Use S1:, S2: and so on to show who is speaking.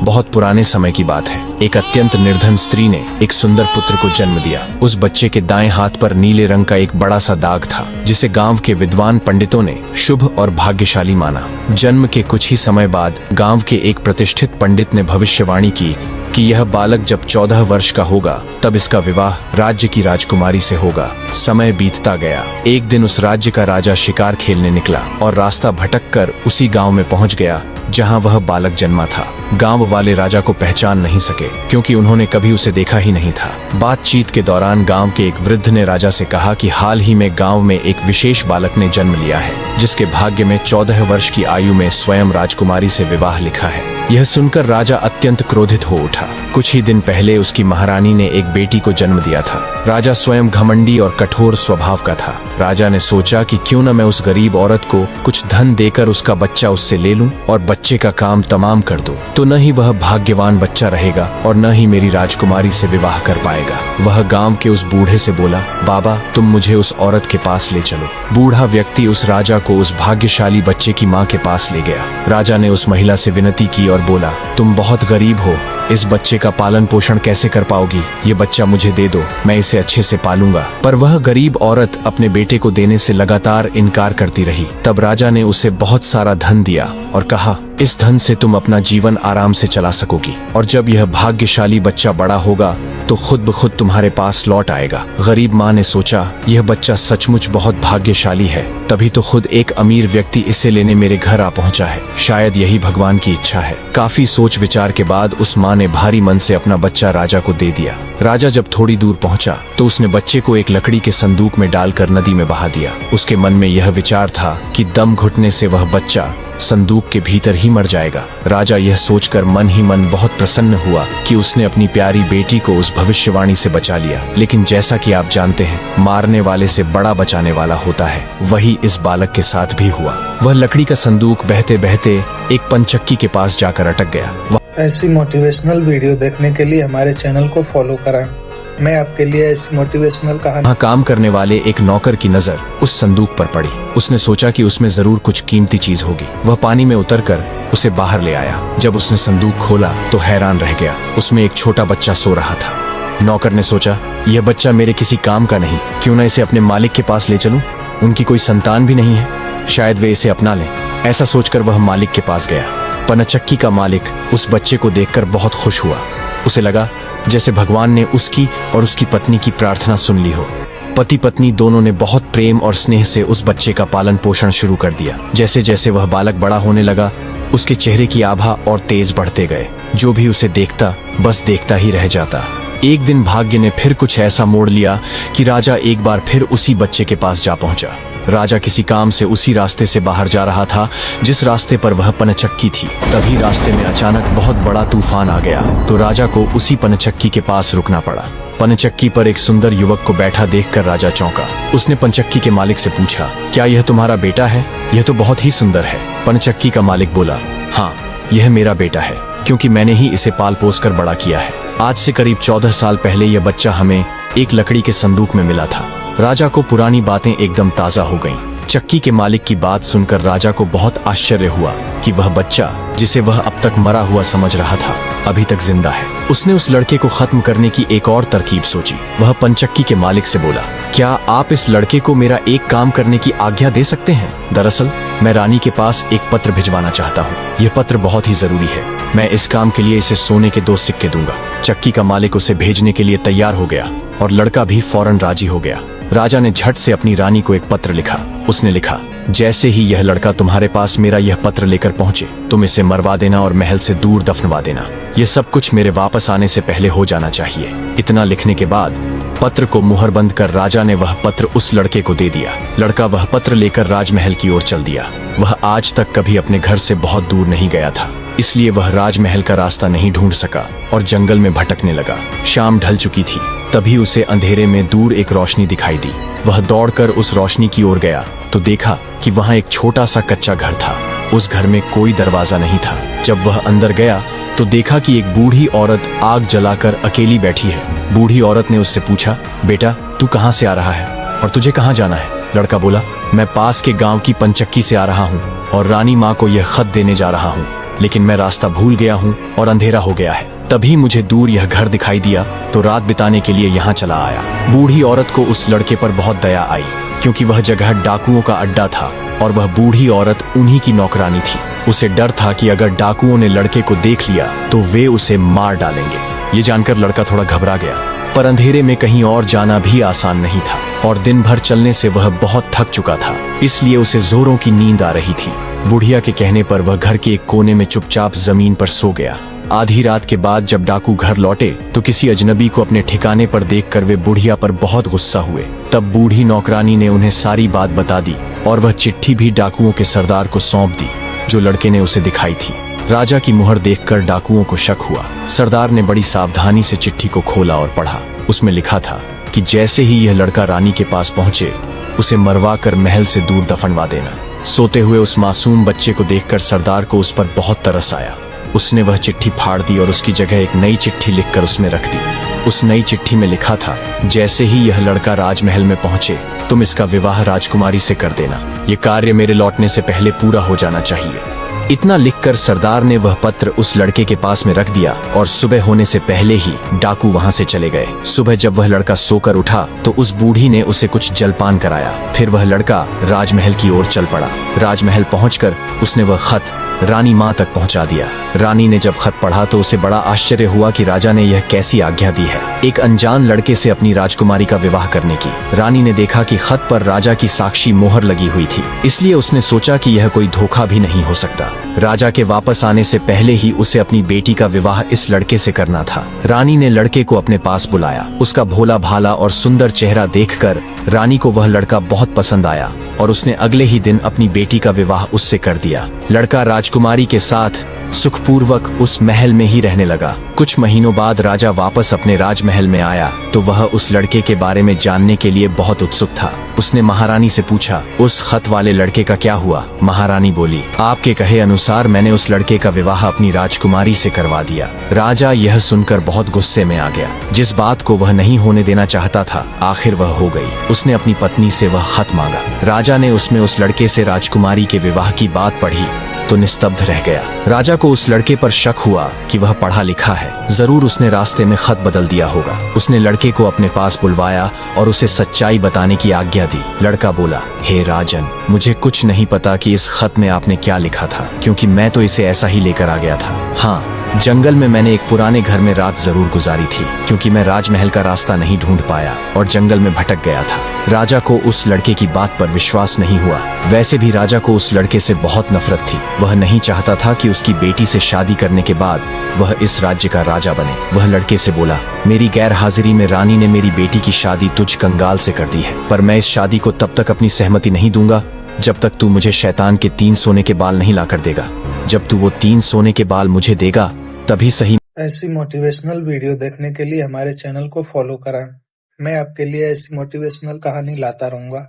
S1: बहुत पुराने समय की बात है। एक अत्यंत निर्धन स्त्री ने एक सुंदर पुत्र को जन्म दिया। उस बच्चे के दाएं हाथ पर नीले रंग का एक बड़ा सा दाग था, जिसे गांव के विद्वान पंडितों ने शुभ और भाग्यशाली माना। जन्म के कुछ ही समय बाद गांव के एक प्रतिष्ठित पंडित ने भविष्यवाणी की कि यह बालक जब 14 वर्ष का होगा तब इसका विवाह राज्य की राजकुमारी से होगा। समय बीतता गया। एक दिन उस राज्य का राजा शिकार खेलने निकला और रास्ता भटक कर उसी गांव में पहुंच गया जहां वह बालक जन्मा था। गांव वाले राजा को पहचान नहीं सके, क्योंकि उन्होंने कभी उसे देखा ही नहीं था। बातचीत के दौरान गांव के एक वृद्ध ने राजा से कहा कि हाल ही में गांव में एक विशेष बालक ने जन्म लिया है, जिसके भाग्य में 14 वर्ष की आयु में स्वयं राजकुमारी से विवाह लिखा है। यह सुनकर राजा अत्यंत क्रोधित हो उठा। कुछ ही दिन पहले उसकी महारानी ने एक बेटी को जन्म दिया था। राजा स्वयं घमंडी और कठोर स्वभाव का था। राजा ने सोचा कि क्यों न मैं उस गरीब औरत को कुछ धन देकर उसका बच्चा उससे ले लूं और बच्चे का काम तमाम कर दूं, तो न ही वह भाग्यवान बच्चा रहेगा और न ही मेरी राजकुमारी से विवाह कर पाएगा। वह गांव के उस बूढ़े से बोला, बाबा तुम मुझे उस औरत के पास ले चलो। बूढ़ा व्यक्ति उस राजा को उस भाग्यशाली बच्चे की माँ के पास ले गया। राजा ने उस महिला से विनती की और बोला, तुम बहुत गरीब हो, इस बच्चे का पालन पोषण कैसे कर पाओगी? ये बच्चा मुझे दे दो, मैं इसे अच्छे से पालूंगा। पर वह गरीब औरत अपने बेटे को देने से लगातार इनकार करती रही। तब राजा ने उसे बहुत सारा धन दिया और कहा, इस धन से तुम अपना जीवन आराम से चला सकोगी और जब यह भाग्यशाली बच्चा बड़ा होगा तो खुद ब खुद तुम्हारे पास लौट आएगा। गरीब माँ ने सोचा, यह बच्चा सचमुच बहुत भाग्यशाली है, तभी तो खुद एक अमीर व्यक्ति इसे लेने मेरे घर आ पहुंचा है। शायद यही भगवान की इच्छा है। काफी सोच विचार के बाद उस माँ ने भारी मन से अपना बच्चा राजा को दे दिया। राजा जब थोड़ी दूर पहुंचा तो उसने बच्चे को एक लकड़ी के संदूक में डालकर नदी में बहा दिया। उसके मन में यह विचार था कि दम घुटने से वह बच्चा संदूक के भीतर ही मर जाएगा। राजा यह सोचकर मन ही मन बहुत प्रसन्न हुआ कि उसने अपनी प्यारी बेटी को उस भविष्यवाणी से बचा लिया। लेकिन जैसा कि आप जानते हैं, मारने वाले से बड़ा बचाने वाला होता है। वही इस बालक के साथ भी हुआ। वह लकड़ी का संदूक बहते बहते एक पंचक्की के पास जाकर अटक गया।
S2: ऐसी मोटिवेशनल वीडियो देखने के लिए हमारे चैनल को फॉलो करें। मैं आपके लिए ऐसी मोटिवेशनल कहानी।
S1: वहाँ काम करने वाले एक नौकर की नजर उस संदूक पर पड़ी। उसने सोचा कि उसमें जरूर कुछ कीमती चीज होगी। वह पानी में उतरकर उसे बाहर ले आया। जब उसने संदूक खोला तो हैरान रह गया। उसमें एक छोटा बच्चा सो रहा था। नौकर ने सोचा, यह बच्चा मेरे किसी काम का नहीं, क्यों न इसे अपने मालिक के पास ले चलूं? उनकी कोई संतान भी नहीं है, शायद वे इसे अपना लें। ऐसा सोचकर वह मालिक के पास गया। पनचक्की का मालिक उस बच्चे को देखकर बहुत खुश हुआ। उसे लगा जैसे भगवान ने उसकी और उसकी पत्नी की प्रार्थना सुन ली हो। पति पत्नी दोनों ने बहुत प्रेम और स्नेह से उस बच्चे का पालन पोषण शुरू कर दिया। जैसे जैसे वह बालक बड़ा होने लगा, उसके चेहरे की आभा और तेज बढ़ते गए। जो भी उसे देखता बस देखता ही रह जाता। एक दिन भाग्य ने फिर कुछ ऐसा मोड़ लिया कि राजा एक बार फिर उसी बच्चे के पास जा पहुंचा। राजा किसी काम से उसी रास्ते से बाहर जा रहा था जिस रास्ते पर वह पनचक्की थी। तभी रास्ते में अचानक बहुत बड़ा तूफान आ गया, तो राजा को उसी पनचक्की के पास रुकना पड़ा। पनचक्की पर एक सुंदर युवक को बैठा देखकर राजा चौंका। उसने पनचक्की के मालिक से पूछा, क्या यह तुम्हारा बेटा है? यह तो बहुत ही सुंदर है। पनचक्की का मालिक बोला, हाँ यह मेरा बेटा है, क्योंकि मैंने ही इसे पाल पोस कर बड़ा किया है। आज से करीब 14 साल पहले यह बच्चा हमें एक लकड़ी के संदूक में मिला था। राजा को पुरानी बातें एकदम ताजा हो गईं। चक्की के मालिक की बात सुनकर राजा को बहुत आश्चर्य हुआ कि वह बच्चा, जिसे वह अब तक मरा हुआ समझ रहा था, अभी तक जिंदा है। उसने उस लड़के को खत्म करने की एक और तरकीब सोची। वह पंचक्की के मालिक से बोला, क्या आप इस लड़के को मेरा एक काम करने की आज्ञा दे सकते हैं? दरअसल मैं रानी के पास एक पत्र भिजवाना चाहता हूँ। यह पत्र बहुत ही जरूरी है। मैं इस काम के लिए इसे सोने के 2 सिक्के दूंगा। चक्की का मालिक उसे भेजने के लिए तैयार हो गया और लड़का भी फौरन राजी हो गया। राजा ने झट से अपनी रानी को एक पत्र लिखा। उसने लिखा, जैसे ही यह लड़का तुम्हारे पास मेरा यह पत्र लेकर पहुंचे, तुम इसे मरवा देना और महल से दूर दफनवा देना। यह सब कुछ मेरे वापस आने से पहले हो जाना चाहिए। इतना लिखने के बाद पत्र को मुहरबंद कर राजा ने वह पत्र उस लड़के को दे दिया। लड़का वह पत्र लेकर राजमहल की ओर चल दिया। वह आज तक कभी अपने घर से बहुत दूर नहीं गया था, इसलिए वह राजमहल का रास्ता नहीं ढूंढ सका और जंगल में भटकने लगा। शाम ढल चुकी थी। तभी उसे अंधेरे में दूर एक रोशनी दिखाई दी। वह दौड़कर उस रोशनी की ओर गया तो देखा कि वहां एक छोटा सा कच्चा घर था। उस घर में कोई दरवाजा नहीं था। जब वह अंदर गया तो देखा कि एक बूढ़ी औरत आग जलाकर अकेली बैठी है। बूढ़ी औरत ने उससे पूछा, बेटा तू कहाँ से आ रहा है और तुझे कहाँ जाना है? लड़का बोला, मैं पास के गांव की पंचक्की से आ रहा हूँ और रानी माँ को यह खत देने जा रहा हूँ। लेकिन मैं रास्ता भूल गया हूँ और अंधेरा हो गया है। तभी मुझे दूर यह घर दिखाई दिया तो रात बिताने के लिए यहाँ चला आया। बूढ़ी औरत को उस लड़के पर बहुत दया आई, क्योंकि वह जगह डाकुओं का अड्डा था और वह बूढ़ी औरत उन्हीं की नौकरानी थी। उसे डर था कि अगर डाकुओं ने लड़के को देख लिया तो वे उसे मार डालेंगे। ये जानकर लड़का थोड़ा घबरा गया, पर अंधेरे में कहीं और जाना भी आसान नहीं था और दिन भर चलने से वह बहुत थक चुका था, इसलिए उसे जोरों की नींद आ रही थी। बुढ़िया के कहने पर वह घर के एक कोने में चुपचाप जमीन पर सो गया। आधी रात के बाद जब डाकू घर लौटे तो किसी अजनबी को अपने ठिकाने पर देखकर वे बुढ़िया पर बहुत गुस्सा हुए। तब बूढ़ी नौकरानी ने उन्हें सारी बात बता दी और वह चिट्ठी भी डाकुओं के सरदार को सौंप दी जो लड़के ने उसे दिखाई थी। राजा की मुहर देखकर डाकुओं को शक हुआ। सरदार ने बड़ी सावधानी से चिट्ठी को खोला और पढ़ा। उसमें लिखा था कि जैसे ही यह लड़का रानी के पास पहुंचे उसे मरवा कर महल से दूर दफनवा देना। सोते हुए उस मासूम बच्चे को देखकर सरदार को उस पर बहुत तरस आया। उसने वह चिट्ठी फाड़ दी और उसकी जगह एक नई चिट्ठी लिखकर उसमें रख दी। उस नई चिट्ठी में लिखा था, जैसे ही यह लड़का राजमहल में पहुंचे तुम इसका विवाह राजकुमारी से कर देना। ये कार्य मेरे लौटने से पहले पूरा हो जाना चाहिए। इतना लिखकर सरदार ने वह पत्र उस लड़के के पास में रख दिया और सुबह होने से पहले ही डाकू वहां से चले गए। सुबह जब वह लड़का सोकर उठा तो उस बूढ़ी ने उसे कुछ जलपान कराया। फिर वह लड़का राजमहल की ओर चल पड़ा। राजमहल पहुंचकर उसने वह खत रानी माँ तक पहुंचा दिया। रानी ने जब खत पढ़ा तो उसे बड़ा आश्चर्य हुआ कि राजा ने यह कैसी आज्ञा दी है, एक अनजान लड़के से अपनी राजकुमारी का विवाह करने की। रानी ने देखा कि खत पर राजा की साक्षी मोहर लगी हुई थी, इसलिए उसने सोचा कि यह कोई धोखा भी नहीं हो सकता। राजा के वापस आने से पहले ही उसे अपनी बेटी का विवाह इस लड़के से करना था। रानी ने लड़के को अपने पास बुलाया। उसका भोला भाला और सुंदर चेहरा देखकर रानी को वह लड़का बहुत पसंद आया और उसने अगले ही दिन अपनी बेटी का विवाह उससे कर दिया। लड़का राजकुमारी के साथ सुखपूर्वक उस महल में ही रहने लगा। कुछ महीनों बाद राजा वापस अपने राजमहल में आया तो वह उस लड़के के बारे में जानने के लिए बहुत उत्सुक था। उसने महारानी से पूछा, उस खत वाले लड़के का क्या हुआ? महारानी बोली, आपके कहे अनुसार मैंने उस लड़के का विवाह अपनी राजकुमारी से करवा दिया। राजा यह सुनकर बहुत गुस्से में आ गया। जिस बात को वह नहीं होने देना चाहता था आखिर वह हो गई। उसने अपनी पत्नी से वह खत मांगा। राजा ने उसमें उस लड़के से राजकुमारी के विवाह की बात पढ़ी तो निस्तब्ध रह गया। राजा को उस लड़के पर शक हुआ कि वह पढ़ा लिखा है, जरूर उसने रास्ते में खत बदल दिया होगा। उसने लड़के को अपने पास बुलवाया और उसे सच्चाई बताने की आज्ञा दी। लड़का बोला, हे राजन, मुझे कुछ नहीं पता कि इस खत में आपने क्या लिखा था, क्योंकि मैं तो इसे ऐसा ही लेकर आ गया था। हाँ, जंगल में मैंने एक पुराने घर में रात जरूर गुजारी थी, क्योंकि मैं राजमहल का रास्ता नहीं ढूंढ पाया और जंगल में भटक गया था। राजा को उस लड़के की बात पर विश्वास नहीं हुआ। वैसे भी राजा को उस लड़के से बहुत नफरत थी। वह नहीं चाहता था कि उसकी बेटी से शादी करने के बाद वह इस राज्य का राजा बने। वह लड़के से बोला, मेरी गैर हाजिरी में रानी ने मेरी बेटी की शादी तुझ कंगाल से कर दी है, पर मैं इस शादी को तब तक अपनी सहमति नहीं दूंगा जब तक तू मुझे शैतान के 3 सोने के बाल नहीं लाकर देगा। जब तू वो 3 सोने के बाल मुझे देगा तभी सही।
S2: ऐसी मोटिवेशनल वीडियो देखने के लिए हमारे चैनल को फॉलो करें। मैं आपके लिए ऐसी मोटिवेशनल कहानी लाता रहूंगा।